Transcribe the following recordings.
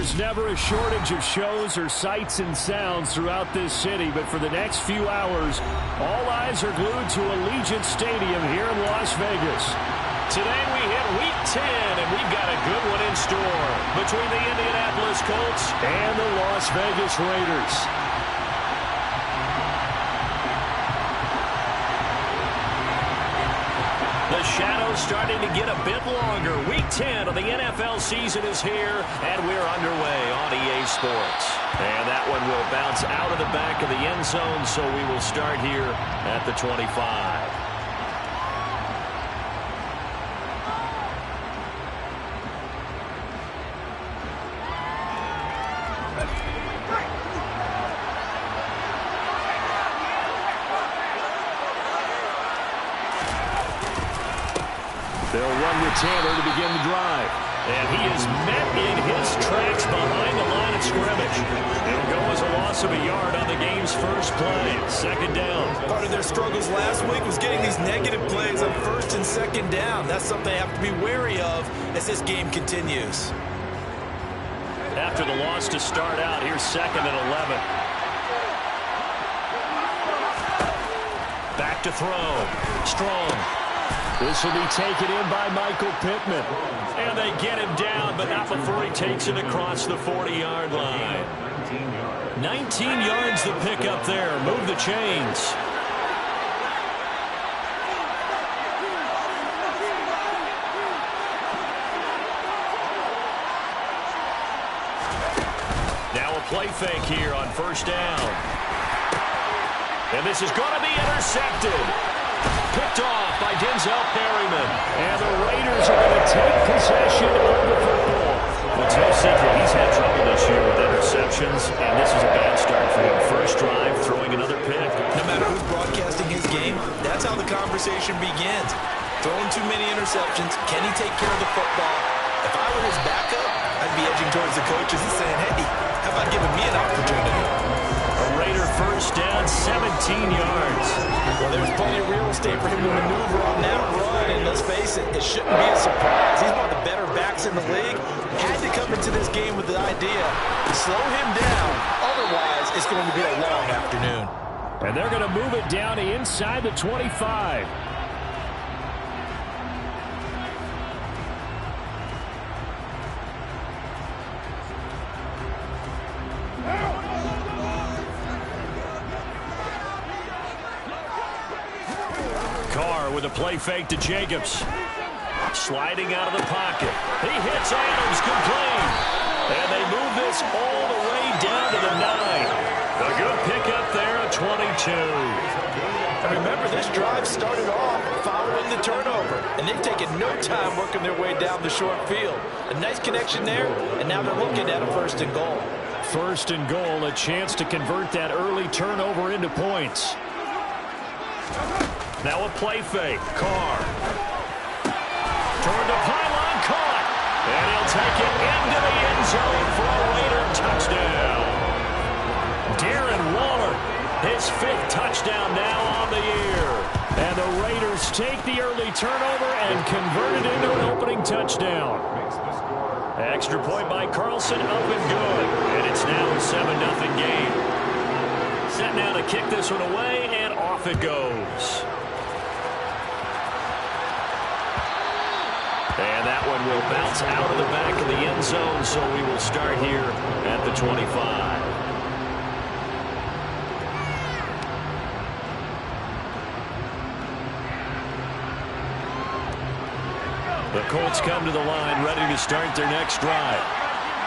there's never a shortage of shows or sights and sounds throughout this city, but for the next few hours, all eyes are glued to Allegiant Stadium here in Las Vegas. Today we hit Week 10, and we've got a good one in store between the Indianapolis Colts and the Las Vegas Raiders. The shadow's starting to get a bit longer. Week 10 of the NFL season is here, and we're underway on EA Sports. And that one will bounce out of the back of the end zone, so we will start here at the 25. They'll run with Taylor to begin the drive. And he is met in his tracks behind the line of scrimmage. It'll go as a loss of a yard on the game's first play. Second down. Part of their struggles last week was getting these negative plays on first and second down. That's something they have to be wary of as this game continues. After the loss to start out, here's second and 11. Back to throw. Strong. This will be taken in by Michael Pittman. And they get him down, but not before he takes it across the 40-yard line. 19 yards to pick up there. Move the chains. Now a play fake here on first down. And this is going to be intercepted. Picked off by Denzel Perryman. And the Raiders are going to take possession of the football. It's no secret he's had trouble this year with interceptions, and this is a bad start for him. First drive, throwing another pick. No matter who's broadcasting his game, that's how the conversation begins. Throwing too many interceptions. Can he take care of the football? If I were his backup, I'd be edging towards the coaches and saying, hey, how about giving me an opportunity? A Raider first down, 17 yards. Well, there's plenty of real estate for him to maneuver on that run, and let's face it, it shouldn't be a surprise. He's one of the better backs in the league. Had to come into this game with the idea to slow him down. Otherwise, it's going to be a long afternoon. And they're going to move it down to inside the 25. Carr with a play fake to Jacobs. Sliding out of the pocket. He hits Adams complete. And they move this all the way down to the 9. A good pickup there at 22. And remember, this drive started off following the turnover. And they've taken no time working their way down the short field. A nice connection there, and now they're looking at a first and goal. First and goal, a chance to convert that early turnover into points. Now a play fake. Carr. Toward the pylon, caught. And he'll take it into the end zone for a Raider touchdown. Darren Waller, his 5th touchdown now on the year. And the Raiders take the early turnover and convert it into an opening touchdown. Extra point by Carlson, up and good. And it's now a 7-0 game. Set now to kick this one away, and off it goes. And that one will bounce out of the back of the end zone, so we will start here at the 25. The Colts come to the line, ready to start their next drive.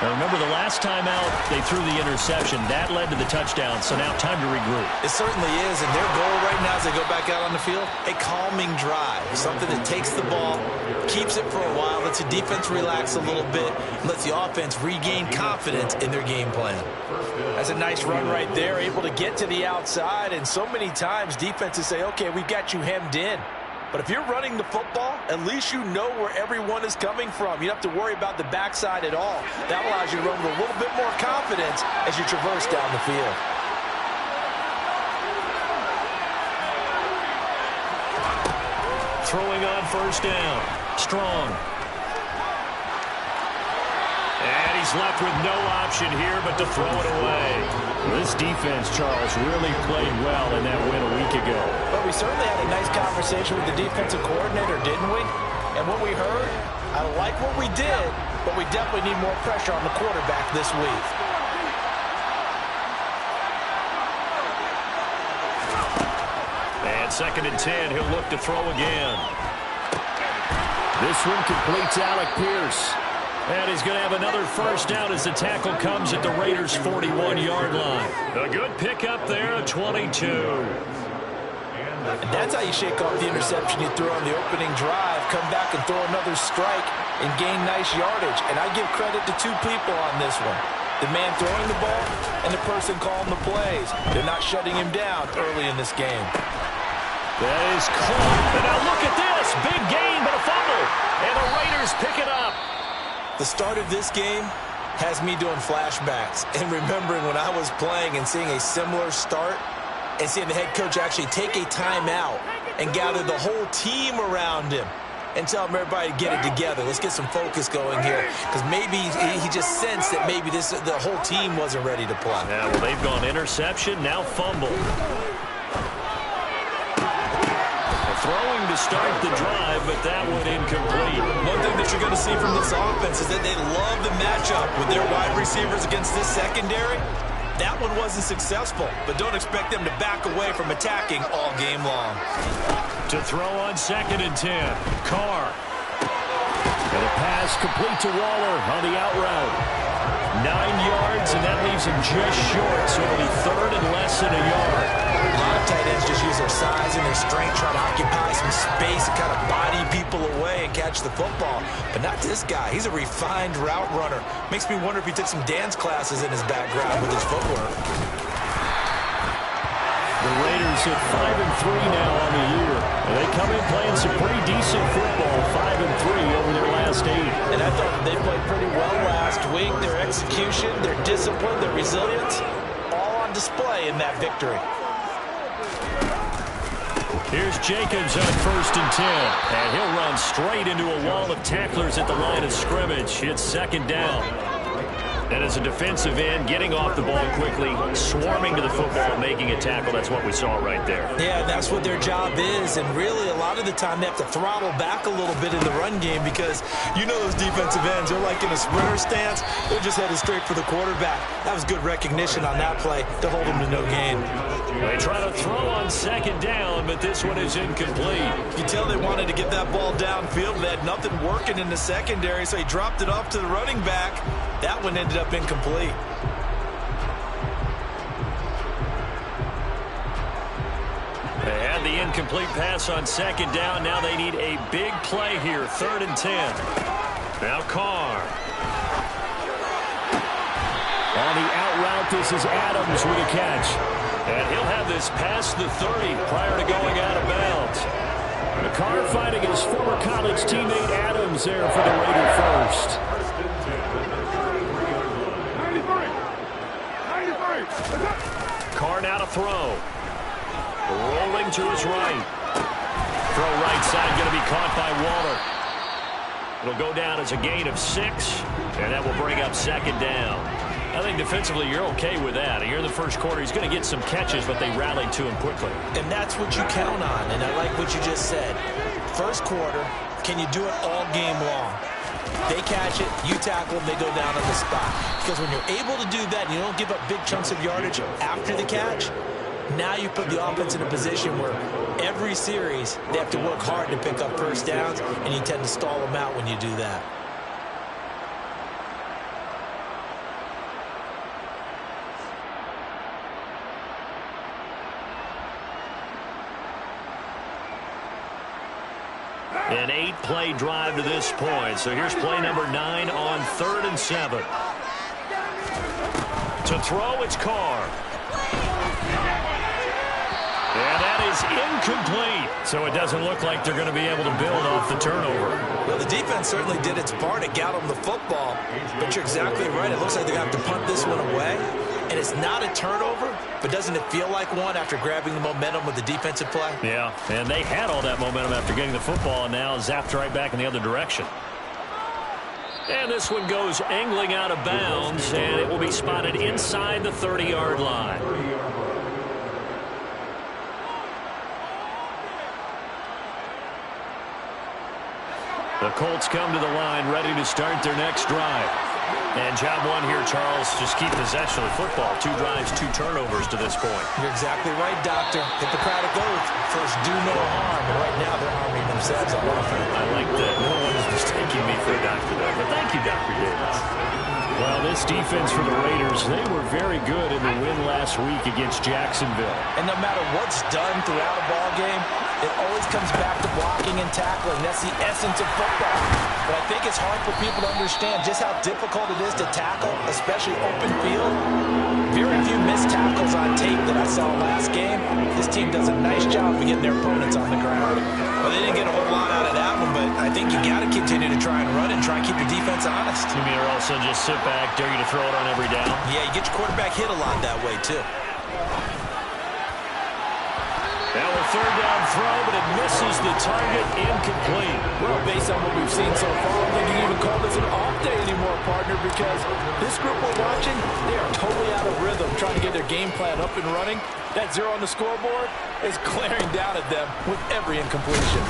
Now remember, the last time out, they threw the interception. That led to the touchdown, so now time to regroup. It certainly is, and their goal right now as they go back out on the field, a calming drive. Something that takes the ball, keeps it for a while, lets the defense relax a little bit, lets the offense regain confidence in their game plan. That's a nice run right there, able to get to the outside, and so many times defenses say, okay, we've got you hemmed in. But if you're running the football, at least you know where everyone is coming from. You don't have to worry about the backside at all. That allows you to run with a little bit more confidence as you traverse down the field. Throwing on first down. Strong. And he's left with no option here but to throw it away. This defense, Charles, really played well in that win a week ago. But we certainly had a nice conversation with the defensive coordinator, didn't we? And what we heard, I like what we did, but we definitely need more pressure on the quarterback this week. And 2nd and 10, he'll look to throw again. This one completes Alec Pierce. And he's going to have another first down as the tackle comes at the Raiders' 41-yard line. A good pickup there, a 22. And that's how you shake off the interception you threw on the opening drive, come back and throw another strike and gain nice yardage. And I give credit to two people on this one. The man throwing the ball and the person calling the plays. They're not shutting him down early in this game. That is caught. And now look at this. Big gain, but a fumble. And the Raiders pick it up. The start of this game has me doing flashbacks and remembering when I was playing and seeing a similar start and seeing the head coach actually take a timeout and gather the whole team around him and tell everybody to get it together. Let's get some focus going here, because maybe he just sensed that maybe the whole team wasn't ready to play. Yeah, well, they've gone interception, now fumble. Throwing to start the drive, but that one incomplete. One thing that you're going to see from this offense is that they love the matchup with their wide receivers against this secondary. That one wasn't successful, but don't expect them to back away from attacking all game long. To throw on 2nd and 10, Carr. And a pass complete to Waller on the out route. 9 yards, and that leaves him just short, so it'll be 3rd and less than a yard. A lot of tight ends just use their size and their strength, try to occupy some space and kind of body people away and catch the football. But not this guy. He's a refined route runner. Makes me wonder if he took some dance classes in his background with his footwork. The Raiders at 5-3 now on the year. And they come in playing some pretty decent football, 5-3 over their last 8. And I thought they played pretty well last week. Their execution, their discipline, their resilience, all on display in that victory. Here's Jacobs on 1st and 10. And he'll run straight into a wall of tacklers at the line of scrimmage. It's 2nd down. And as a defensive end, getting off the ball quickly, swarming to the football, making a tackle, that's what we saw right there. Yeah, that's what their job is. And really, a lot of the time, they have to throttle back a little bit in the run game because you know those defensive ends, they're like in a sprinter stance. They're just headed straight for the quarterback. That was good recognition on that play to hold them to no gain. They try to throw on 2nd down, but this one is incomplete. You can tell they wanted to get that ball downfield. They had nothing working in the secondary, so he dropped it off to the running back. That one ended up incomplete. They had the incomplete pass on 2nd down. Now they need a big play here, 3rd and 10. Now Carr. On the out route, this is Adams with a catch. And he'll have this past the 30 prior to going out of bounds. Carr finding his former college teammate Adams there for the Raider first. Carr now to throw. Rolling to his right. Throw right side going to be caught by Waller. It'll go down as a gain of 6, and that will bring up 2nd down. I think defensively you're okay with that. Here in the first quarter, he's going to get some catches, but they rallied to him quickly. And that's what you count on, and I like what you just said. First quarter, can you do it all game long? They catch it, you tackle them, they go down on the spot. Because when you're able to do that and you don't give up big chunks of yardage after the catch, now you put the offense in a position where every series they have to work hard to pick up first downs, and you tend to stall them out when you do that. An 8-play drive to this point. So here's play number 9 on 3rd and 7. To throw, it's Carr. And that is incomplete. So it doesn't look like they're going to be able to build off the turnover. Well, the defense certainly did its part. It got them the football. But you're exactly right. It looks like they're going to have to punt this one away. And it's not a turnover, but doesn't it feel like one after grabbing the momentum with the defensive play? Yeah, and they had all that momentum after getting the football, and now zapped right back in the other direction. And this one goes angling out of bounds, and it will be spotted inside the 30-yard line. The Colts come to the line, ready to start their next drive. And job one here, Charles, just keep possession of the football. 2 drives, 2 turnovers to this point. You're exactly right, Doctor. Hippocratic oath. First, do no harm. And right now, they're harming themselves on offense. I like that. No one is mistaking me for a doctor, though. But thank you, Dr. Davis. Well, this defense for the Raiders, they were very good in the win last week against Jacksonville. And no matter what's done throughout a ball game, it always comes back to blocking and tackling. That's the essence of football. But I think it's hard for people to understand just how difficult it is to tackle, especially open field. Very few missed tackles on tape that I saw last game. This team does a nice job of getting their opponents on the ground. Well, they didn't get a whole lot out of that one, but I think you got to continue to try and run and try and keep your defense honest. You mean, or also just sit back, dare you to throw it on every down? Yeah, you get your quarterback hit a lot that way, too. Now a third down throw, but it misses the target, incomplete. Well, based on what we've seen so far, I think you can even call this an off day anymore, partner, because this group we're watching, they are totally out of rhythm, trying to get their game plan up and running. That 0 on the scoreboard is glaring down at them with every incompletion.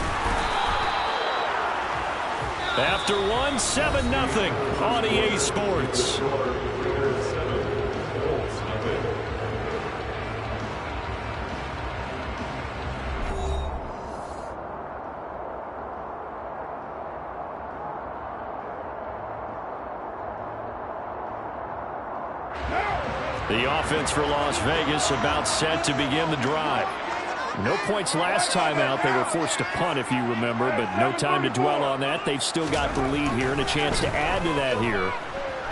After 1, 7-0 on EA Sports. The offense for Las Vegas about set to begin the drive. No points last time out. They were forced to punt, if you remember, but no time to dwell on that. They've still got the lead here and a chance to add to that here.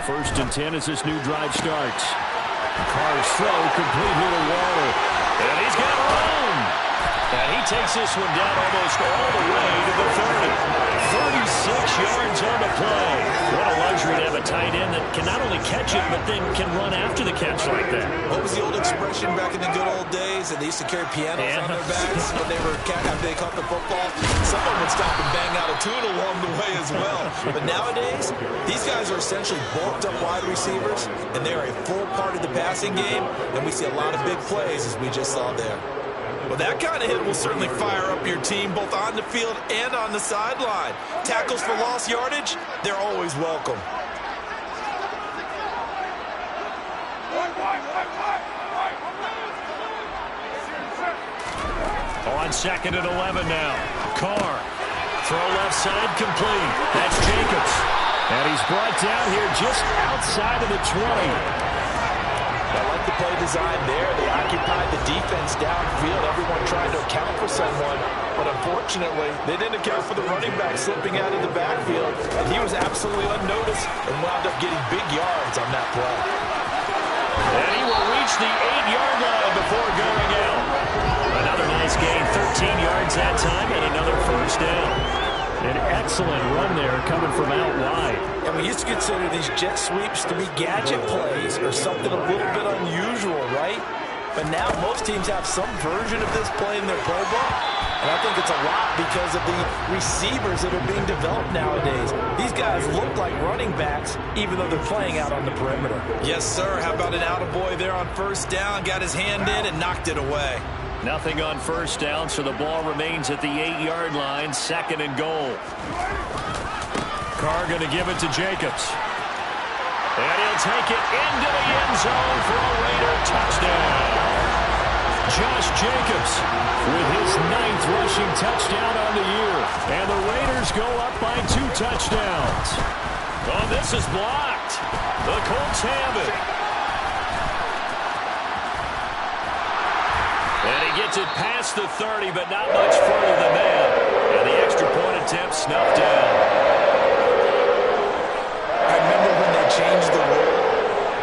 1st and 10 as this new drive starts. Carr's throw complete here to Waller. And he's got room. And he takes this one down almost all the way to the 30. 36 yards on the play. What a luxury to have a tight end that can not only catch it, but then can run after the catch like that. What was the old expression back in the good old days? And they used to carry pianos on their backs when after they caught the football. Someone would stop and bang out a tune along the way as well. But nowadays, these guys are essentially bulked up wide receivers, and they are a full part of the passing game, and we see a lot of big plays as we just saw there. Well, that kind of hit will certainly fire up your team both on the field and on the sideline. Tackles for lost yardage, they're always welcome. On 2nd and 11 now. Carr. Throw left side complete. That's Jacobs. And he's brought down here just outside of the 20. I like the play design there. They occupied the defense downfield. Everyone trying to account for someone. But unfortunately, they didn't account for the running back slipping out of the backfield. And he was absolutely unnoticed and wound up getting big yards on that play. And he will reach the 8-yard line before going out. Another nice gain, 13 yards that time, and another first down. An excellent run there coming from out wide. And we used to consider these jet sweeps to be gadget plays or something a little bit unusual, right? But now most teams have some version of this play in their playbook. And I think it's a lot because of the receivers that are being developed nowadays. These guys look like running backs even though they're playing out on the perimeter. Yes, sir. How about an attaboy there on first down? Got his hand in and knocked it away. Nothing on first down, so the ball remains at the 8-yard line, 2nd and goal. Carr going to give it to Jacobs. And he'll take it into the end zone for a Raider touchdown. Josh Jacobs with his 9th rushing touchdown on the year. And the Raiders go up by 2 touchdowns. Oh, this is blocked. The Colts have it. And he gets it past the 30, but not much further than that. And the extra point attempt snuffed down. I remember when they changed the rule,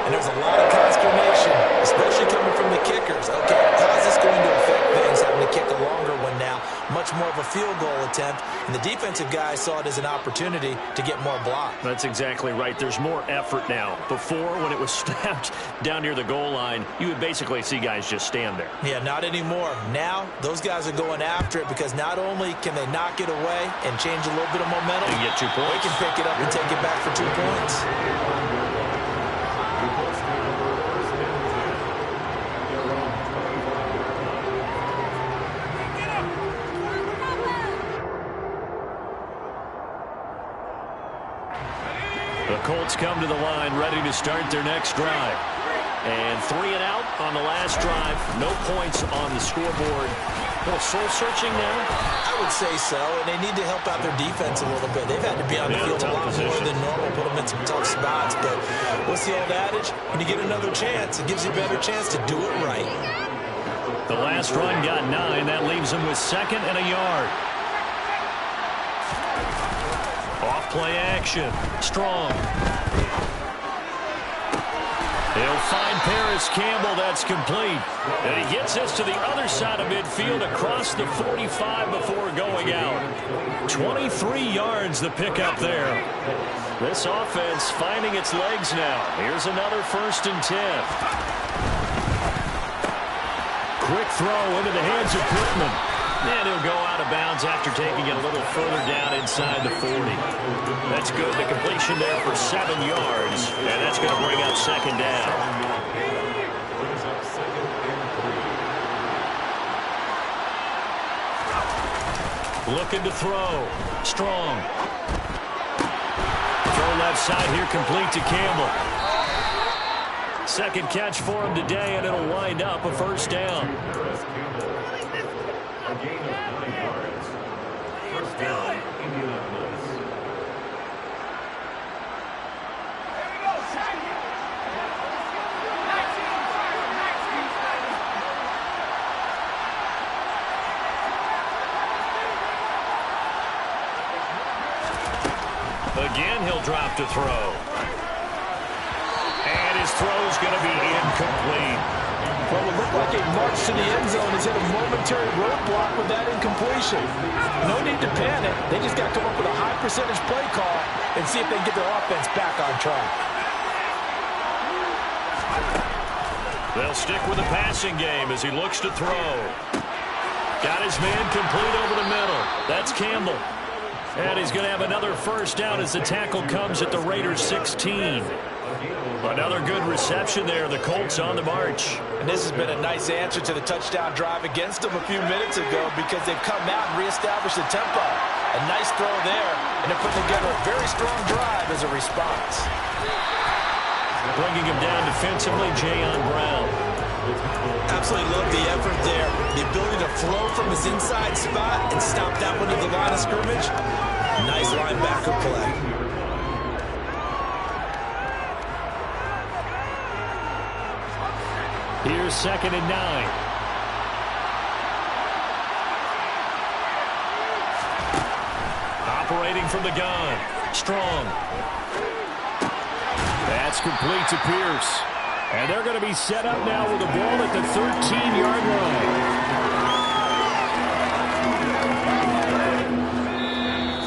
and there was a lot of consternation, especially coming from the kickers. Okay, how is this going to affect things, having to kick a longer one now? Much more of a field goal attempt. attempt, and the defensive guy saw it as an opportunity to get more block. That's exactly right. There's more effort now. Before, when it was snapped down near the goal line, you would basically see guys just stand there. Yeah, not anymore. Now, those guys are going after it because not only can they knock it away and change a little bit of momentum, and get 2 points. They can pick it up and take it back for 2 points. The Colts come to the line ready to start their next drive. And 3 and out on the last drive. No points on the scoreboard. A little soul-searching now? I would say so, and they need to help out their defense a little bit. They've had to be on the field a lot more than normal, put them in some tough spots. But what's the old adage? When you get another chance, it gives you a better chance to do it right. The last run got 9. That leaves them with 2nd and a yard. Off-play action. Strong. He'll find Paris Campbell. That's complete. And he gets us to the other side of midfield across the 45 before going out. 23 yards the pickup there. This offense finding its legs now. Here's another 1st and 10. Quick throw into the hands of Pittman. And he'll go out of bounds after taking it a little further down inside the 40. That's good. The completion there for 7 yards. And that's going to bring up 2nd down. Looking to throw. Strong. Throw left side here, complete to Campbell. 2nd catch for him today, and it'll wind up a 1st down. Again, he'll drop to throw. And his throw's going to be incomplete. Well, it looked like a march to the end zone has hit a momentary roadblock with that incompletion. No need to panic. They just got to come up with a high percentage play call and see if they can get their offense back on track. They'll stick with the passing game as he looks to throw. Got his man complete over the middle. That's Campbell. And he's going to have another 1st down as the tackle comes at the Raiders' 16. Another good reception there. The Colts on the march. And this has been a nice answer to the touchdown drive against them a few minutes ago because they've come out and reestablished the tempo. A nice throw there, and they're putting together a very strong drive as a response. Bringing him down defensively, Jayon Brown. Absolutely love the effort there. The ability to flow from his inside spot and stop that one at the line of scrimmage. Nice linebacker play. Here's 2nd and 9. Operating from the gun. Strong. That's complete to Pierce. And they're going to be set up now with the ball at the 13-yard line.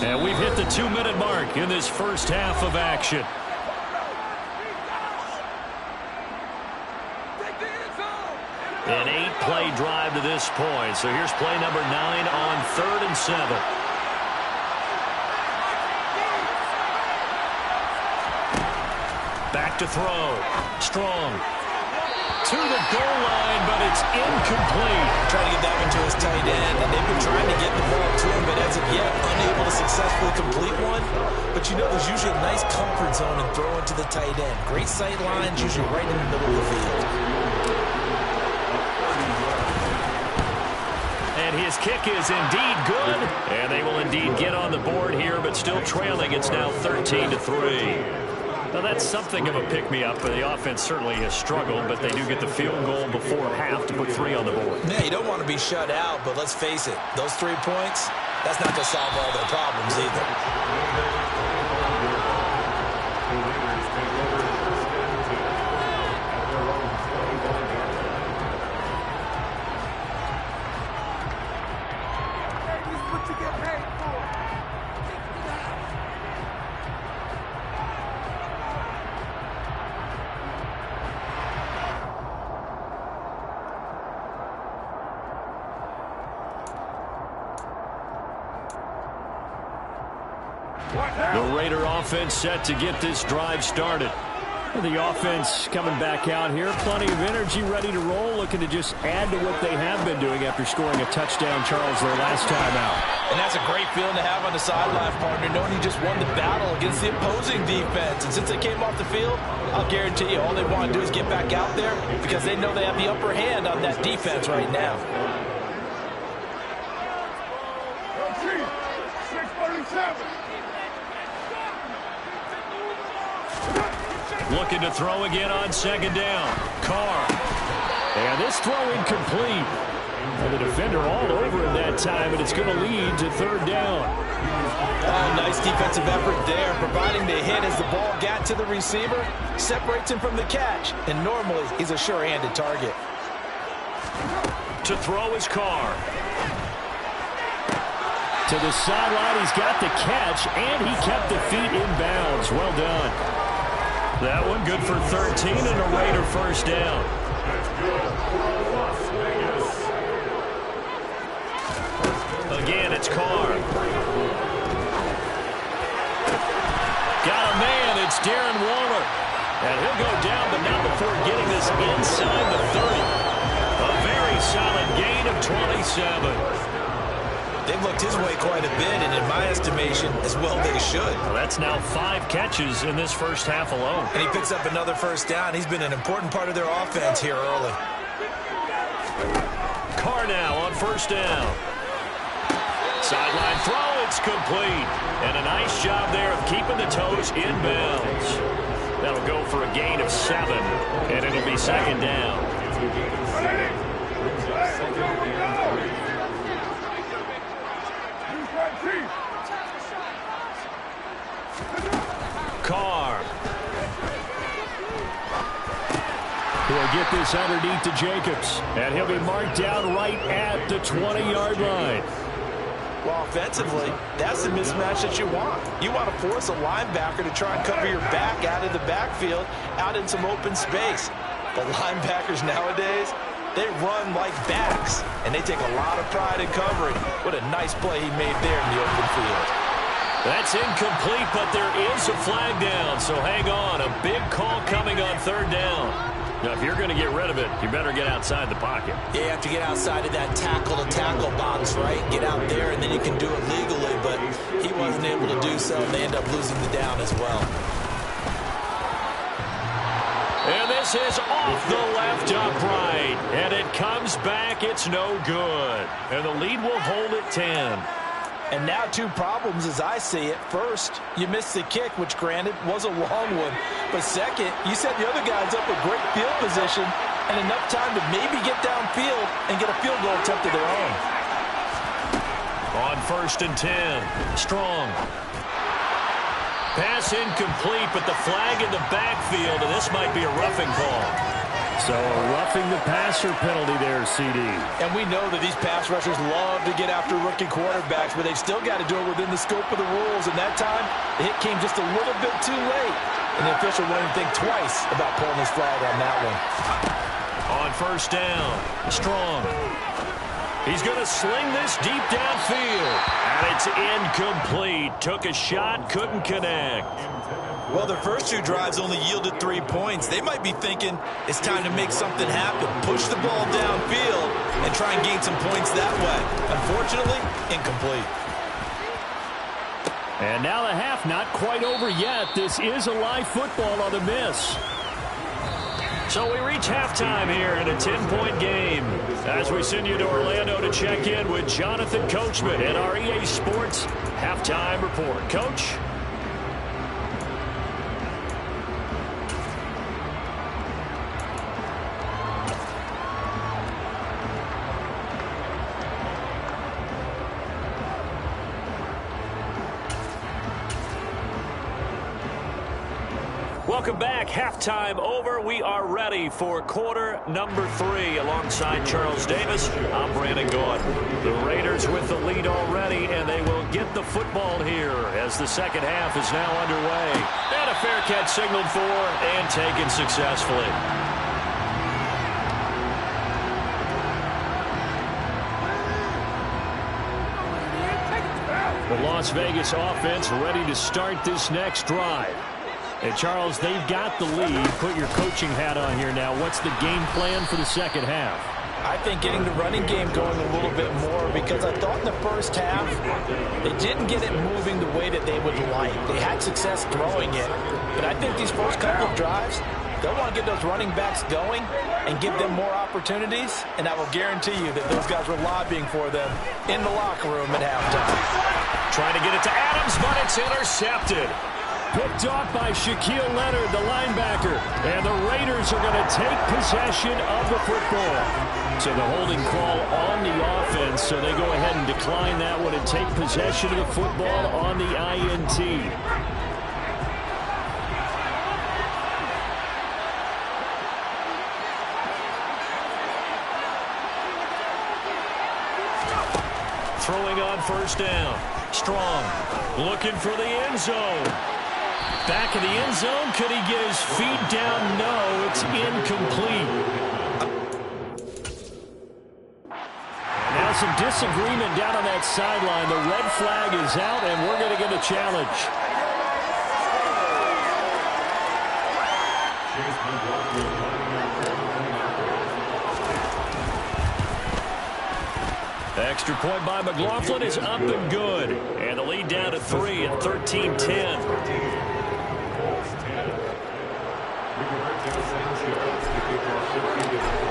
And we've hit the 2-minute mark in this first half of action. An 8-play drive to this point. So here's play number 9 on 3rd and 7. Back to throw. Strong. To the goal line, but it's incomplete. Trying to get that one to his tight end, and they've been trying to get the ball to him, but as of yet, unable to successfully complete one. But you know, there's usually a nice comfort zone in throwing to the tight end. Great sight lines, usually right in the middle of the field. And his kick is indeed good. And they will indeed get on the board here, but still trailing. It's now 13-3. Now, that's something of a pick-me-up. The offense certainly has struggled, but they do get the field goal before half to put 3 on the board. Yeah, you don't want to be shut out, but let's face it, those 3 points, that's not going to solve all their problems either. This is what you get paid for. The Raider offense set to get this drive started. The offense coming back out here. Plenty of energy, ready to roll, looking to just add to what they have been doing after scoring a touchdown, Charles, their last time out. And that's a great feeling to have on the sideline, partner, knowing you just won the battle against the opposing defense. And since they came off the field, I'll guarantee you all they want to do is get back out there because they know they have the upper hand on that defense right now. Looking to throw again on second down. Carr. And this throw incomplete. And the defender all over him that time, and it's going to lead to third down. Oh, nice defensive effort there, providing the hit as the ball got to the receiver, separates him from the catch, and normally he's a sure-handed target. To throw is Carr. To the sideline, he's got the catch, and he kept the feet in bounds. Well done. That one good for 13 and a Raider first down. Again, it's Carr. Got a man. It's Darren Waller. And he'll go down, but not before getting this inside the 30. A very solid gain of 27. They've looked his way quite a bit, and in my estimation, as well they should. Well, that's now 5 catches in this first half alone. And he picks up another first down. He's been an important part of their offense here early. Carr now on first down. Sideline throw, it's complete. And a nice job there of keeping the toes in bounds. That'll go for a gain of 7, and it'll be second down. Carr. He'll get this underneath to Jacobs. And he'll be marked down right at the 20-yard line. Well, offensively, that's the mismatch that you want. You want to force a linebacker to try and cover your back out of the backfield, out in some open space. The linebackers nowadays, they run like backs, and they take a lot of pride in covering. What a nice play he made there in the open field. That's incomplete, but there is a flag down, so hang on. A big call coming on third down. Now, if you're going to get rid of it, you better get outside the pocket. Yeah, you have to get outside of that tackle-to-tackle box, right? Get out there, and then you can do it legally, but he wasn't able to do so, and they end up losing the down as well. And this is off the left upright, and it comes back. It's no good. And the lead will hold at 10. And now 2 problems as I see it. First, you missed the kick, which granted was a long one. But second, you set the other guys up with great field position and enough time to maybe get downfield and get a field goal attempt of their own. On first and 10, Strong. Pass incomplete, but the flag in the backfield, and this might be a roughing call. So a roughing the passer penalty there, CD. And we know that these pass rushers love to get after rookie quarterbacks, but they've still got to do it within the scope of the rules. And that time, the hit came just a little bit too late. And the official won't even think twice about pulling his flag on that one. On first down, Strong. He's going to sling this deep downfield. And it's incomplete. Took a shot, couldn't connect. Well, their first 2 drives only yielded 3 points. They might be thinking it's time to make something happen. Push the ball downfield and try and gain some points that way. Unfortunately, incomplete. And now the half not quite over yet. This is a live football on the miss. So we reach halftime here in a 10-point game as we send you to Orlando to check in with Jonathan Coachman at our EA Sports Halftime Report. Coach? Welcome back. Halftime over. We are ready for quarter number 3 alongside Charles Davis. I'm Brandon Gaud. The Raiders with the lead already, and they will get the football here as the second half is now underway. And a fair catch signaled for and taken successfully. The loss Las Vegas offense ready to start this next drive. And Charles, they've got the lead. Put your coaching hat on here now. What's the game plan for the second half? I think getting the running game going a little bit more, because I thought in the first half they didn't get it moving the way that they would like. They had success throwing it, but I think these first couple of drives, they'll want to get those running backs going and give them more opportunities, and I will guarantee you that those guys were lobbying for them in the locker room at halftime. Trying to get it to Adams, but it's intercepted. Picked off by Shaquille Leonard, the linebacker. And the Raiders are going to take possession of the football. So the holding call on the offense, so they go ahead and decline that one and take possession of the football on the INT. Throwing on first down. Strong looking for the end zone. Back in the end zone. Could he get his feet down? No, it's incomplete. Now some disagreement down on that sideline. The red flag is out, and we're going to get a challenge. Extra point by McLaughlin is up and good. And the lead down to 3 at 13-10.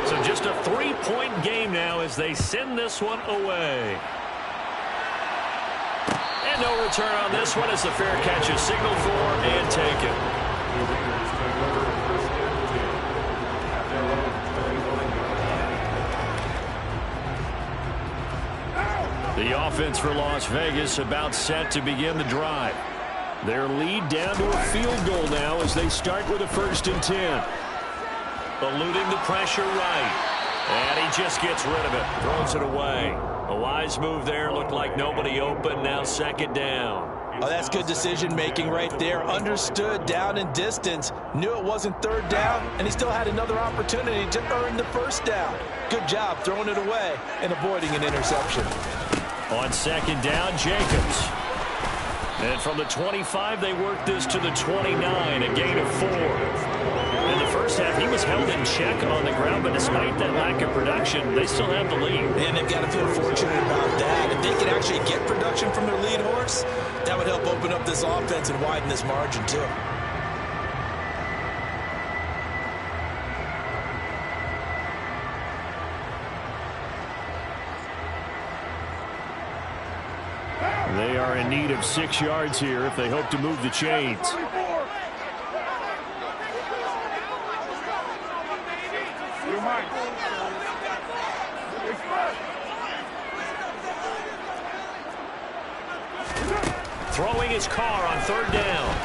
So just a 3-point game now as they send this one away. And no return on this one as the fair catch is signaled for and taken. The offense for Las Vegas about set to begin the drive. Their lead down to a field goal now as they start with a 1st and 10. Eluding the pressure right. And he just gets rid of it. Throws it away. A wise move there. Looked like nobody open. Now 2nd down. Oh, that's good decision-making right there. Understood down and distance. Knew it wasn't 3rd down, and he still had another opportunity to earn the 1st down. Good job throwing it away and avoiding an interception. On 2nd down, Jacobs. And from the 25, they work this to the 29, a gain of 4. In the first half, he was held in check on the ground, but despite that lack of production, they still have the lead. And they've got to feel fortunate about that. If they can actually get production from their lead horse, that would help open up this offense and widen this margin, too. They are in need of 6 yards here if they hope to move the chains. Throwing his car on 3rd down.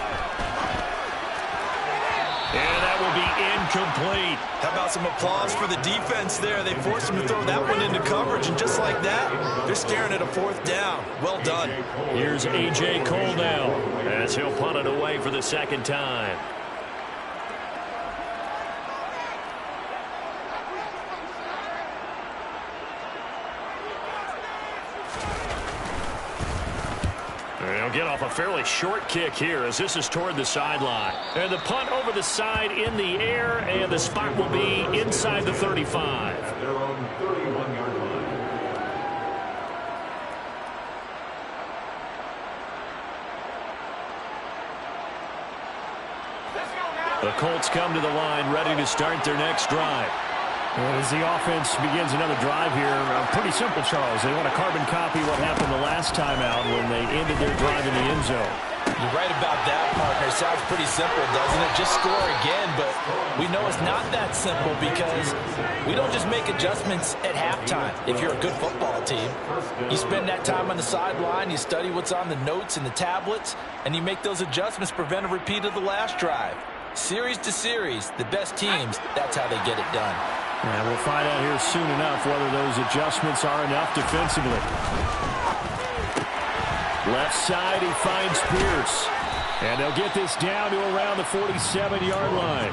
And that will be incomplete. How about some applause for the defense there? They forced him to throw that one into coverage, and just like that, they're staring at a 4th down. Well done. Here's A.J. Cole now as he'll punt it away for the 2nd time. They'll get off a fairly short kick here as this is toward the sideline. And the punt over the side in the air, and the spot will be inside the 35. They're on the 31-yard line. The Colts come to the line ready to start their next drive. As the offense begins another drive here, pretty simple, Charles. They want to carbon copy what happened the last time out when they ended their drive in the end zone. You're right about that, partner. Sounds pretty simple, doesn't it? Just score again, but we know it's not that simple because we don't just make adjustments at halftime. If you're a good football team, you spend that time on the sideline, you study what's on the notes and the tablets, and you make those adjustments, prevent a repeat of the last drive. Series to series, the best teams, that's how they get it done. And we'll find out here soon enough whether those adjustments are enough defensively. Left side, he finds Pierce. And they'll get this down to around the 47-yard line.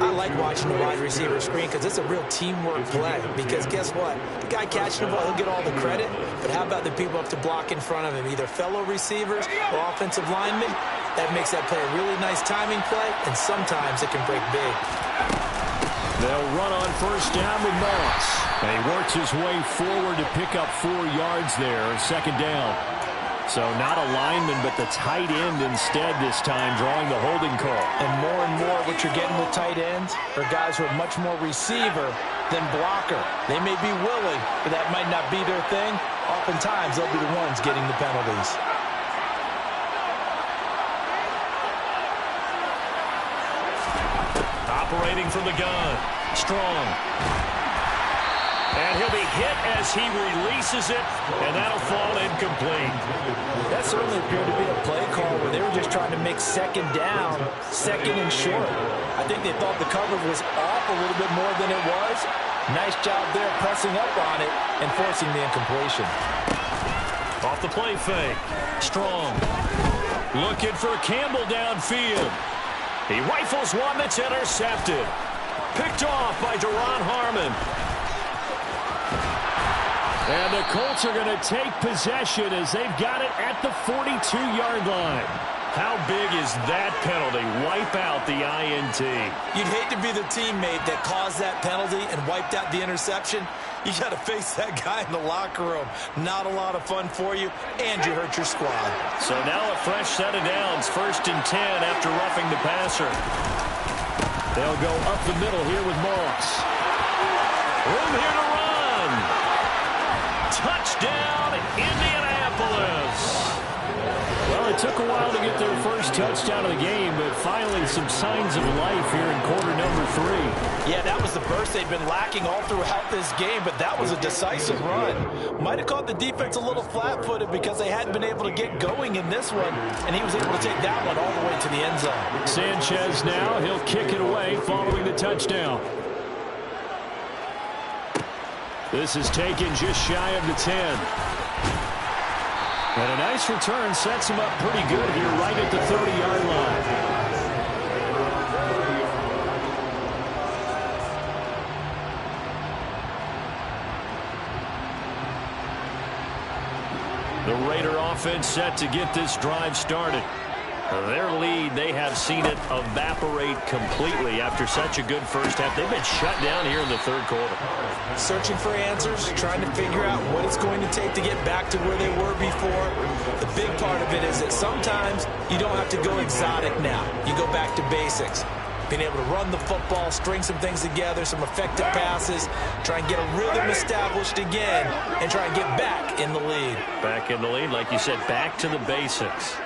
I like watching the wide receiver screen because it's a real teamwork play. Because guess what? The guy catching the ball, he'll get all the credit. But how about the people up to block in front of him, either fellow receivers or offensive linemen? That makes that play a really nice timing play, and sometimes it can break big. They'll run on first down with Moss. And he works his way forward to pick up 4 yards there, second down. So not a lineman, but the tight end instead this time, drawing the holding call. And more what you're getting with tight ends are guys who are much more receiver than blocker. They may be willing, but that might not be their thing. Oftentimes, they'll be the ones getting the penalties. Operating from the gun. Strong. And he'll be hit as he releases it, and that'll fall incomplete. That certainly appeared to be a play call where they were just trying to make second down, second and short. I think they thought the coverage was off a little bit more than it was. Nice job there pressing up on it and forcing the incompletion. Off the play fake. Strong. Looking for Campbell downfield. He rifles one that's intercepted. Picked off by Duron Harmon. And the Colts are going to take possession as they've got it at the 42-yard line. How big is that penalty? Wipe out the INT. You'd hate to be the teammate that caused that penalty and wiped out the interception. You got to face that guy in the locker room. Not a lot of fun for you, and you hurt your squad. So now a fresh set of downs. 1st and 10 after roughing the passer. They'll go up the middle here with Moss. Room here to run. Touchdown, Indianapolis. Well, it took a while to get their first touchdown of the game, but finally some signs of life here in quarter number 3. Yeah, that was the burst they'd been lacking all throughout this game, but that was a decisive run. Might have caught the defense a little flat-footed because they hadn't been able to get going in this one, and he was able to take that one all the way to the end zone. Sanchez now, he'll kick it away following the touchdown. This is taken just shy of the 10. And a nice return sets him up pretty good here right at the 30-yard line. The Raider offense set to get this drive started. Their lead, they have seen it evaporate completely after such a good first half. They've been shut down here in the 3rd quarter. Searching for answers, trying to figure out what it's going to take to get back to where they were before. The big part of it is that sometimes you don't have to go exotic now. You go back to basics. Being able to run the football, string some things together, some effective passes, try and get a rhythm established again, and try and get back in the lead. Back in the lead, like you said, back to the basics.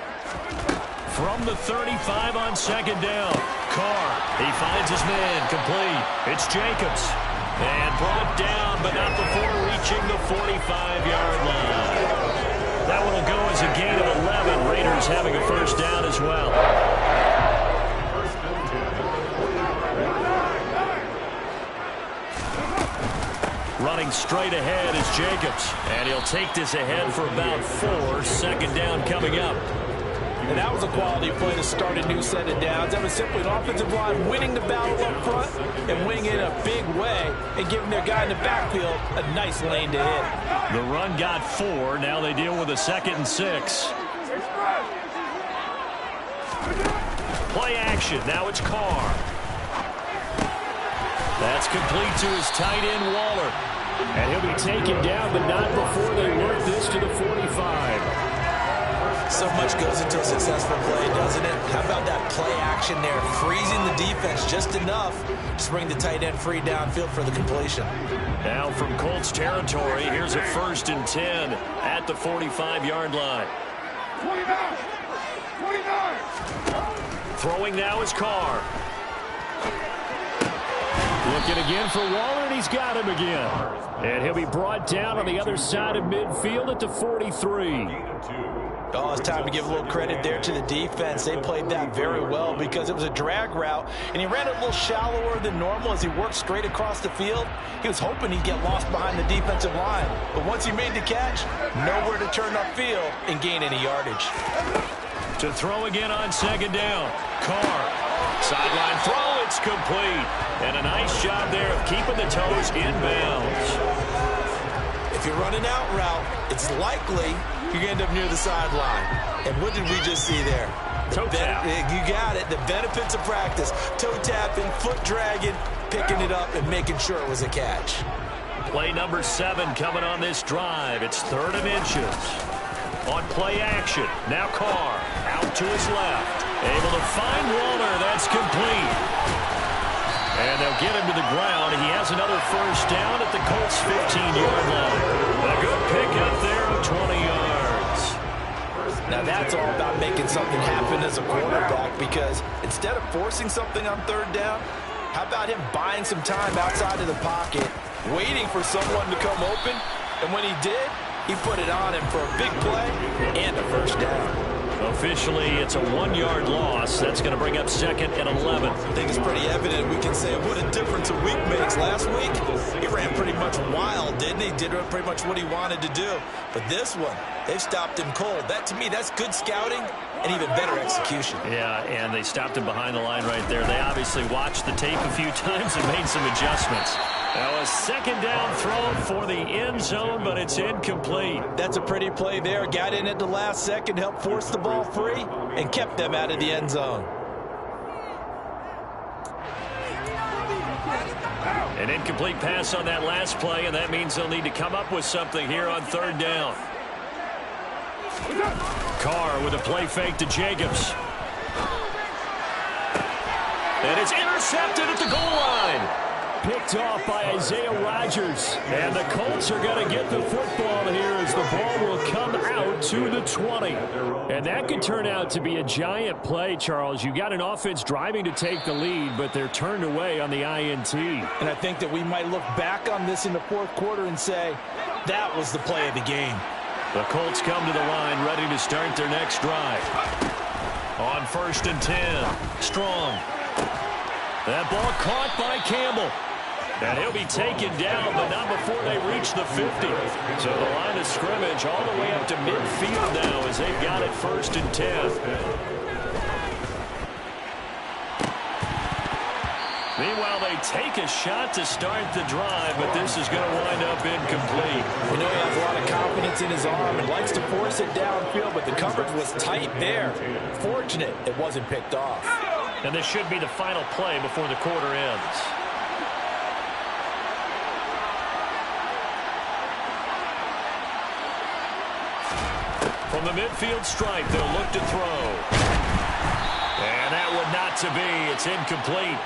From the 35 on 2nd down. Carr, he finds his man, complete. It's Jacobs. And brought down, but not before reaching the 45-yard line. That one will go as a gain of 11. Raiders having a first down as well. Running straight ahead is Jacobs. And he'll take this ahead for about 4. 2nd down coming up. And that was a quality play to start a new set of downs. That was simply an offensive line winning the battle up front and winning it in a big way and giving their guy in the backfield a nice lane to hit. The run got 4. Now they deal with a 2nd and 6. Play action. Now it's Carr. That's complete to his tight end, Waller. And he'll be taken down, but not before they work this to the 45. So much goes into a successful play, doesn't it? How about that play action there? Freezing the defense just enough to bring the tight end free downfield for the completion. Now from Colts territory, here's a 1st and 10 at the 45-yard line. 29! Throwing now is Carr. Looking again for Waller, and he's got him again. And he'll be brought down on the other side of midfield at the 43. Oh, it's time to give a little credit there to the defense. They played that very well because it was a drag route, and he ran it a little shallower than normal as he worked straight across the field. He was hoping he'd get lost behind the defensive line, but once he made the catch, nowhere to turn upfield and gain any yardage. To throw again on 2nd down. Carr. Sideline throw. That's complete. And a nice job there of keeping the toes in bounds. If you're running out route, it's likely you're going to end up near the sideline. And what did we just see there? Toe tap. You got it. The benefits of practice. Toe tapping, foot dragging, picking it up, and making sure it was a catch. Play number 7 coming on this drive. It's 3rd and inches. On play action. Now Carr out to his left. Able to find Waller. That's complete. And they'll get him to the ground. He has another first down at the Colts' 15-yard line. A good pickup there of 20 yards. Now that's all about making something happen as a quarterback, because instead of forcing something on 3rd down, how about him buying some time outside of the pocket, waiting for someone to come open, and when he did, he put it on him for a big play and a first down. Officially, it's a 1-yard loss. That's going to bring up 2nd and 11. I think it's pretty evident. We can say what a difference a week makes. Last week, he ran pretty much wild, didn't he? Did pretty much what he wanted to do. But this one, they've stopped him cold. That, to me, that's good scouting and even better execution. Yeah, and they stopped him behind the line right there. They obviously watched the tape a few times and made some adjustments. Now a 2nd down throw for the end zone, but it's incomplete. That's a pretty play there. Got in at the last second, helped force the ball free, and kept them out of the end zone. An incomplete pass on that last play, and that means they'll need to come up with something here on 3rd down. Carr with a play fake to Jacobs. And it's intercepted at the goal line. Picked off by Isaiah Rodgers. And the Colts are going to get the football here as the ball will come out to the 20. And that could turn out to be a giant play, Charles. You got an offense driving to take the lead, but they're turned away on the INT. And I think that we might look back on this in the 4th quarter and say, that was the play of the game. The Colts come to the line ready to start their next drive. On 1st and 10, Strong. That ball caught by Campbell. And he'll be taken down, but not before they reach the 50. So the line of scrimmage all the way up to midfield now as they've got it 1st and 10. Meanwhile, they take a shot to start the drive, but this is going to wind up incomplete. We know he has a lot of confidence in his arm and likes to force it downfield, but the coverage was tight there. Fortunate it wasn't picked off. And this should be the final play before the quarter ends. From the midfield stripe, they'll look to throw. And that would not to be. It's incomplete.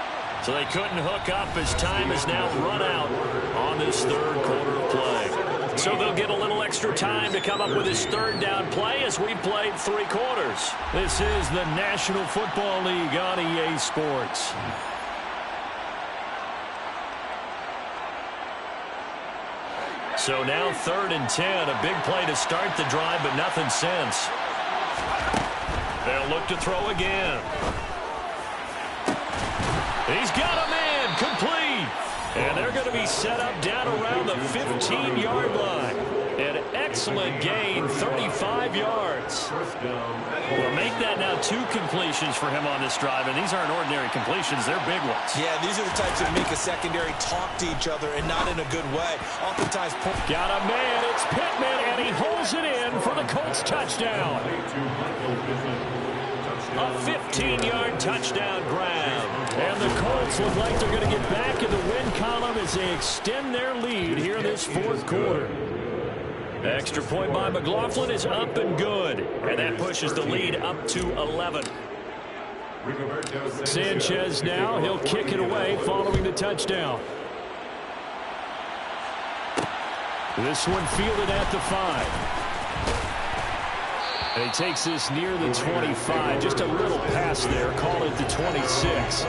So they couldn't hook up as time has now run out on this 3rd quarter of play. So they'll get a little extra time to come up with his 3rd down play as we played 3 quarters. This is the National Football League on EA Sports. So now 3rd and 10, a big play to start the drive, but nothing since. They'll look to throw again. He's got a man, complete. And they're going to be set up down around the 15-yard line. An excellent gain, 35 yards. We'll make that now 2 completions for him on this drive, and these aren't ordinary completions. They're big ones. Yeah, these are the types that make a secondary talk to each other and not in a good way. Oftentimes, got a man, it's Pittman, and he holds it in for the Colts touchdown. A 15-yard touchdown grab. And the Colts look like they're going to get back in the win column as they extend their lead here in this 4th quarter. Extra point by McLaughlin is up and good. And that pushes the lead up to 11. Sanchez now, he'll kick it away following the touchdown. This one fielded at the 5. And he takes this near the 25. Just a little pass there. Call it the 26.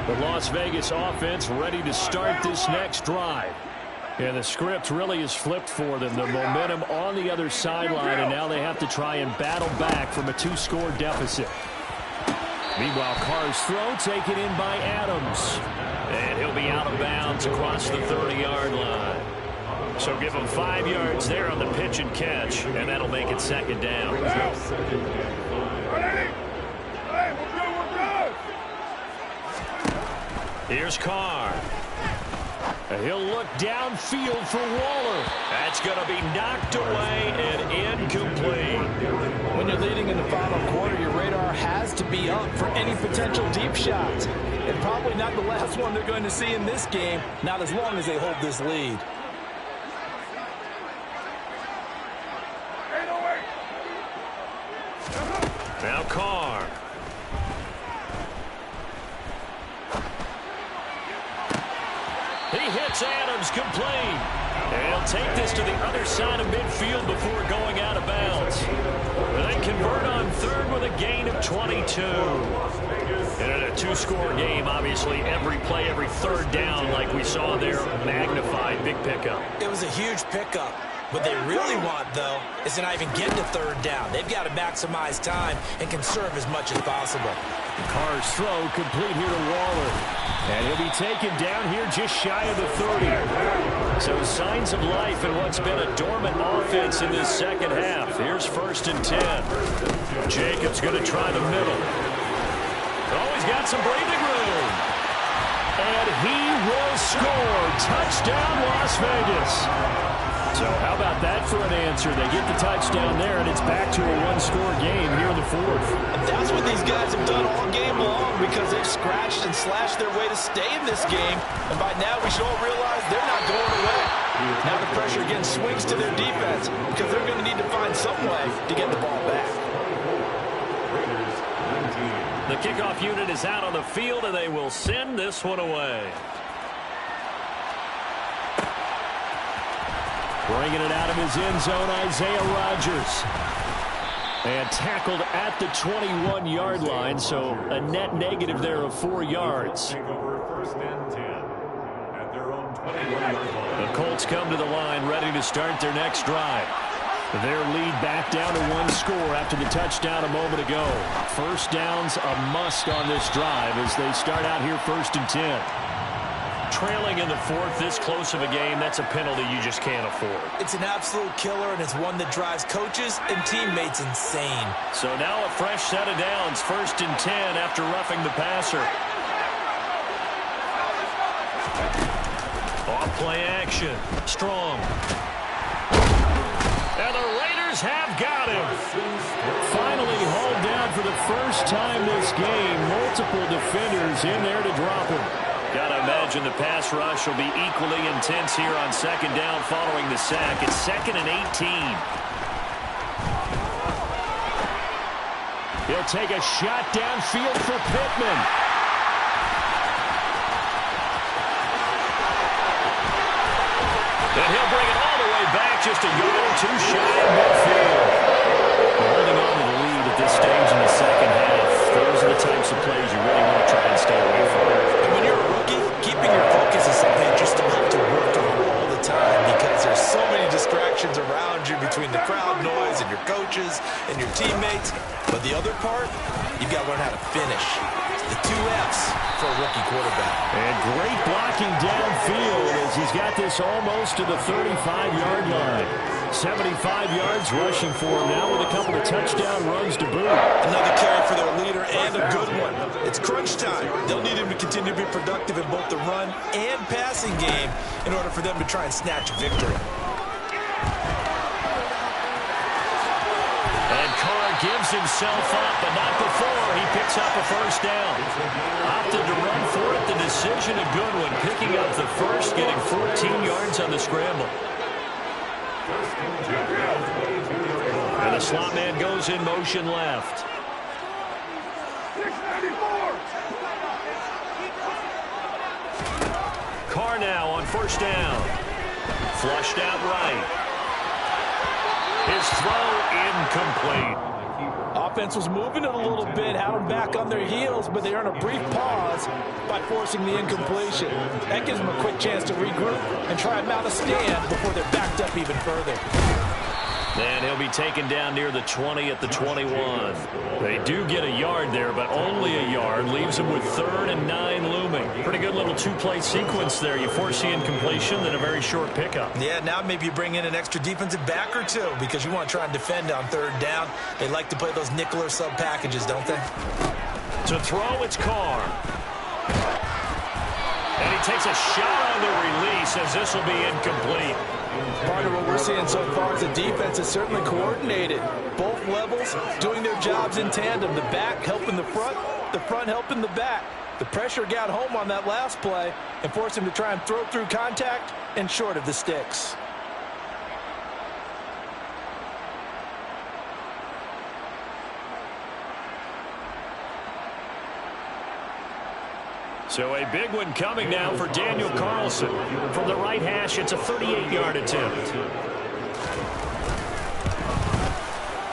The Las Vegas offense ready to start this next drive. And the script really is flipped for them. The momentum on the other sideline, and now they have to try and battle back from a 2-score deficit. Meanwhile, Carr's throw taken in by Adams. And he'll be out of bounds across the 30-yard line. So give him 5 yards there on the pitch and catch, and that'll make it second down. Here's Carr. He'll look downfield for Waller. That's going to be knocked away and incomplete. When you're leading in the final quarter, your radar has to be up for any potential deep shots. And probably not the last one they're going to see in this game, not as long as they hold this lead. Now Carr. He hits Adams, complete. And he'll take this to the other side of midfield before going out of bounds. They convert on third with a gain of 22. And in a 2-score game, obviously every play, every third down, like we saw there, magnified. Big pickup. It was a huge pickup. What they really want, though, is to not even get to third down. They've got to maximize time and conserve as much as possible. Carr's throw complete here to Waller. And he'll be taken down here just shy of the 30. So signs of life in what's been a dormant offense in this second half. Here's 1st and 10. Jacobs going to try the middle. Oh, he's got some breathing room. And he will score. Touchdown, Las Vegas. So how about that for an answer? They get the touchdown there, and it's back to a 1-score game here in the 4th. And that's what these guys have done all game long because they've scratched and slashed their way to stay in this game. And by now we should all realize they're not going away. Now the pressure again swings to their defense because they're going to need to find some way to get the ball back. The kickoff unit is out on the field, and they will send this one away. Bringing it out of his end zone, Isaiah Rodgers. And tackled at the 21-yard line, so a net negative there of 4 yards. Take over 1st and 10 at their own 21-yard line. The Colts come to the line ready to start their next drive. Their lead back down to 1 score after the touchdown a moment ago. First down's a must on this drive as they start out here 1st and 10. Trailing in the 4th, this close of a game, that's a penalty you just can't afford. It's an absolute killer, and it's one that drives coaches and teammates insane. So now a fresh set of downs, 1st and 10 after roughing the passer. Off play action. Strong. And the Raiders have got him. Finally hauled down for the first time this game. Multiple defenders in there to drop him. Got to imagine the pass rush will be equally intense here on 2nd down following the sack. It's 2nd and 18. He'll take a shot downfield for Pittman. And he'll bring it all the way back just a yard or 2 shy of midfield. Holding on to the lead at this stage in the second half. Those are the types of plays you really want to try and stay away from. And when you're a rookie, keeping your focus is something you just have to work on all the time because there's so many distractions around you between the crowd noise and your coaches and your teammates. But the other part, you've got to learn how to finish. The 2 F's for a rookie quarterback. And great blocking downfield as he's got this almost to the 35-yard line. 75 yards rushing for him now with a couple of touchdown runs to boot. Another carry for their leader and a good one. It's crunch time. They'll need him to continue to be productive in both the run and passing game in order for them to try and snatch a victory. And Carr gives himself up, but not before he picks up a first down. Opted to run for it. The decision a good one. Picking up the first, getting 14 yards on the scramble. And the slot man goes in motion left. Carr now on first down. Flushed out right. His throw incomplete. offense was moving it a little bit, had them back on their heels, but they earn a brief pause by forcing the incompletion. That gives them a quick chance to regroup and try and mount a stand before they're backed up even further. And he'll be taken down near the 20 at the 21. They do get a yard there, but only a yard. Leaves them with 3rd and 9 looming. Pretty good little two-play sequence there. You force the incompletion, then a very short pickup. Yeah, now maybe you bring in an extra defensive back or two because you want to try and defend on 3rd down. They like to play those nickel or sub packages, don't they? To throw, it's Carr. And he takes a shot on the release as this will be incomplete. Part of what we're seeing so far is the defense is certainly coordinated. Both levels doing their jobs in tandem. The back helping the front helping the back. The pressure got home on that last play and forced him to try and throw through contact and short of the sticks. So a big one coming now for Daniel Carlson. From the right hash, it's a 38-yard attempt.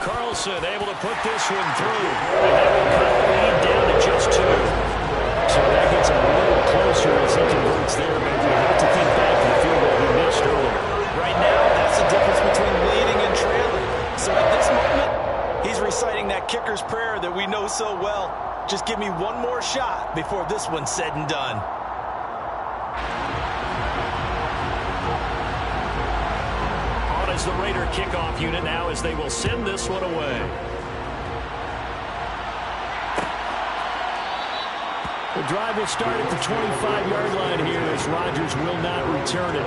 Carlson able to put this one through. And that will cut the lead down to just 2. So that gets a little closer as he converts there. But you have to think back to the field goal he missed earlier. Right now, that's the difference between leading and trailing. So at this moment, he's reciting that kicker's prayer that we know so well. Just give me one more shot before this one's said and done. On as the Raider kickoff unit now as they will send this one away. The drive will start at the 25-yard line here as Rodgers will not return it.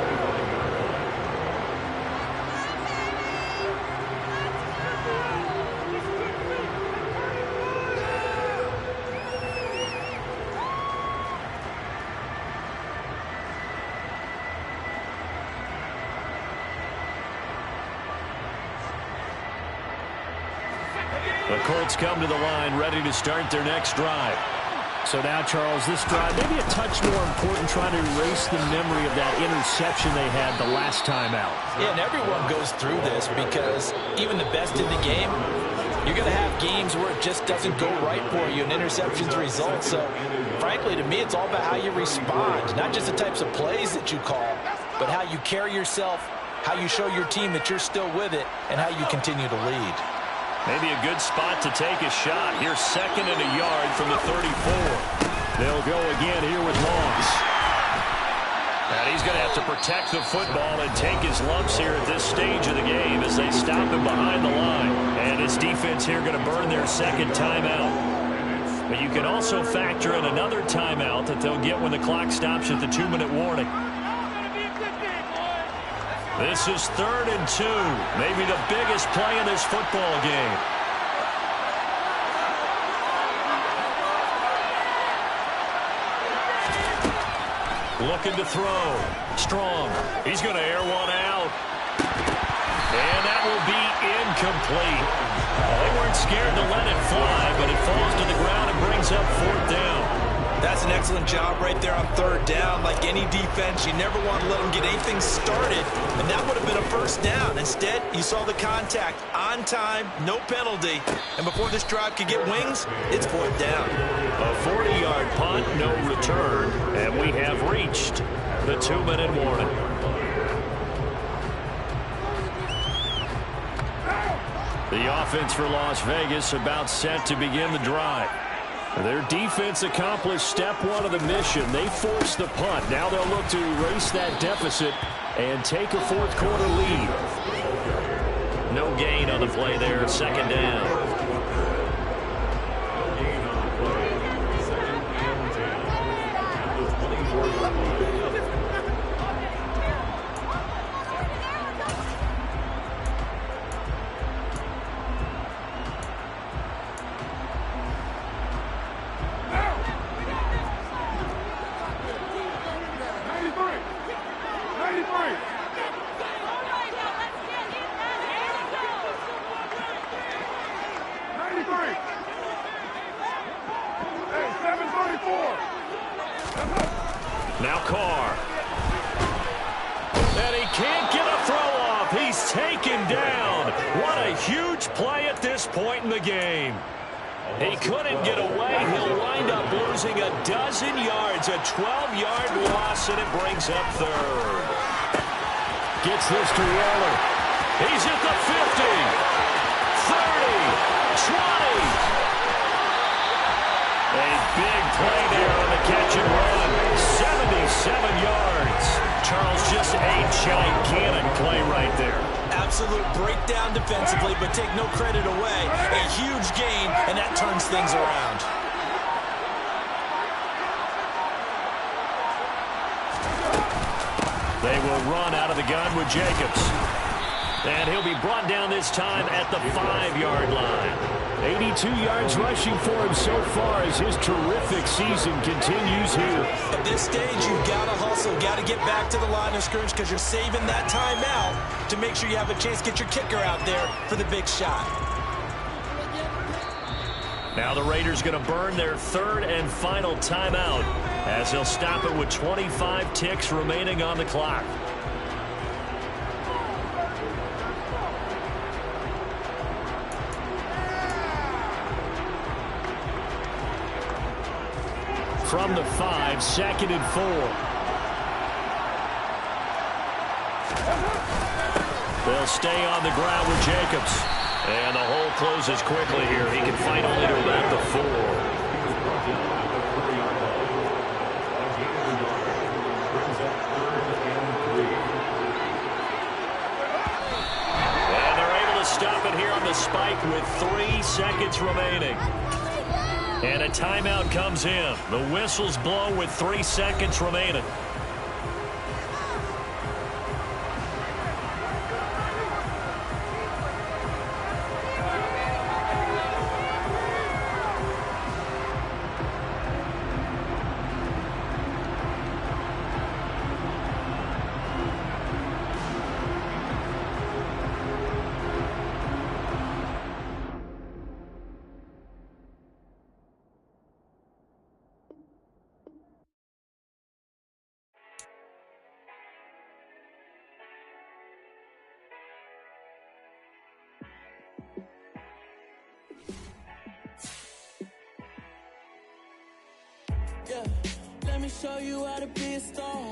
The Colts come to the line ready to start their next drive. So now, Charles, this drive maybe a touch more important, trying to erase the memory of that interception they had the last time out. Yeah, and everyone goes through this because even the best in the game, you're going to have games where it just doesn't go right for you and interceptions result. So, frankly, to me, it's all about how you respond, not just the types of plays that you call, but how you carry yourself, how you show your team that you're still with it, and how you continue to lead. Maybe a good spot to take a shot. Here's 2nd and a yard from the 34. They'll go again here with Moss. And he's going to have to protect the football and take his lumps here at this stage of the game as they stop him behind the line. And his defense here going to burn their 2nd timeout. But you can also factor in another timeout that they'll get when the clock stops at the 2-minute warning. This is 3rd and 2. Maybe the biggest play in this football game. Looking to throw. Strong. He's going to air one out. And that will be incomplete. They weren't scared to let it fly, but it falls to the ground and brings up 4th down. That's an excellent job right there on 3rd down. Like any defense, you never want to let them get anything started, and that would have been a 1st down. Instead, you saw the contact on time, no penalty, and before this drive could get wings, it's 4th down. A 40-yard punt, no return, and we have reached the 2-minute warning. The offense for Las Vegas about set to begin the drive. Their defense accomplished step 1 of the mission. They forced the punt. Now they'll look to erase that deficit and take a 4th quarter lead. No gain on the play there, 2nd down. Now Carr. And he can't get a throw off. He's taken down. What a huge play at this point in the game. He couldn't get away. He'll wind up losing a dozen yards, a 12-yard loss, and it brings up third. Gets this to Waller. He's at the 50, 30, 20. A big play there on the catch and run. 77 yards. Charles, just a gigantic play right there. Absolute breakdown defensively, but take no credit away. A huge gain, and that turns things around. They will run out of the gun with Jacobs. And he'll be brought down this time at the 5-yard line. 82 yards rushing for him so far as his terrific season continues here. At this stage, you've got to hustle, got to get back to the line of scrimmage because you're saving that timeout to make sure you have a chance to get your kicker out there for the big shot. Now the Raiders going to burn their third and final timeout as he'll stop it with 25 ticks remaining on the clock. From the 5, 2nd and 4. They'll stay on the ground with Jacobs. And the hole closes quickly here. He can fight only to about the 4. And they're able to stop it here on the spike with 3 seconds remaining. And a timeout comes in. The whistle's blown with 3 seconds remaining. Yeah, let me show you how to be a star.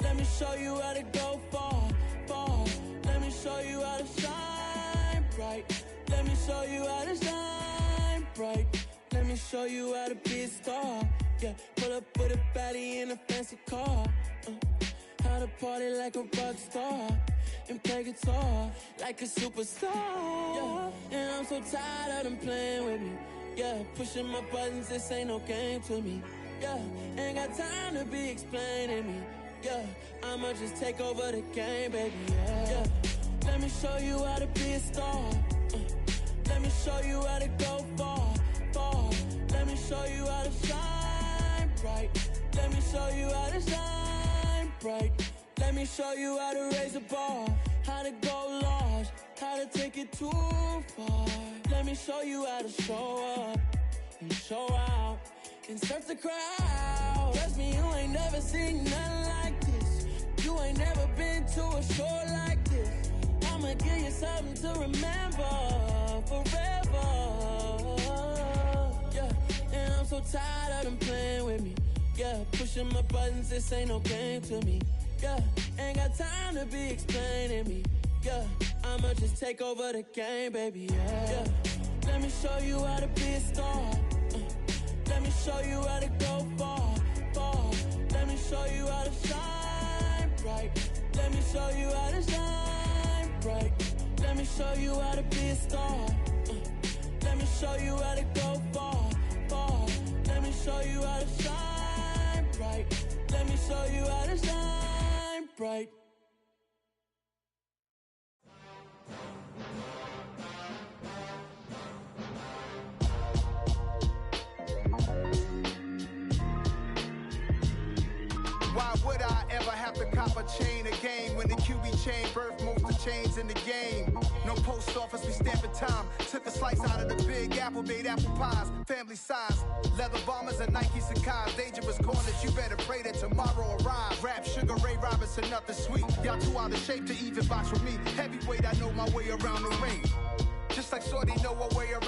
Let me show you how to go far, far. Let me show you how to shine bright. Let me show you how to shine bright. Let me show you how to be a star. Yeah, pull up with a baddie in a fancy car. How to party like a rock star and play guitar like a superstar. Yeah, and I'm so tired of them playing with me. Yeah, pushing my buttons, this ain't no game to me. Yeah, ain't got time to be explaining me. Yeah, I'ma just take over the game, baby. Yeah, let me show you how to be a star. Let me show you how to go far, far. Let me show you how to shine bright. Let me show you how to shine bright. Let me show you how to raise a bar, how to go large, how to take it too far. Let me show you how to show up and show out and surf the crowd. Trust me, you ain't never seen nothing like this. You ain't never been to a show like this. I'ma give you something to remember forever. Yeah, and I'm so tired of them playing with me. Yeah, pushing my buttons, this ain't no game to me. Yeah, ain't got time to be explaining me. Yeah, I'ma just take over the game, baby. Yeah, let me show you how to be a star. Let me show you how to go far, far. Let me show you how to shine bright. Let me show you how to shine bright. Let me show you how to be a star. Let me show you how to go far, far. Let me show you how to shine bright. Let me show you how to shine bright. Why would I ever have to cop a chain again when the QB chain birthed most of the chains in the game? No post office, we stamping time. Took a slice out of the big apple, made apple pies, family size. Leather bombers and Nike Sacai's. Dangerous corners, you better pray that tomorrow arrives. Rap, Sugar Ray Robinson, nothing sweet. Y'all too out of shape to even box with me. Heavyweight, I know my way around the ring. Just Looks like shorty know a way around.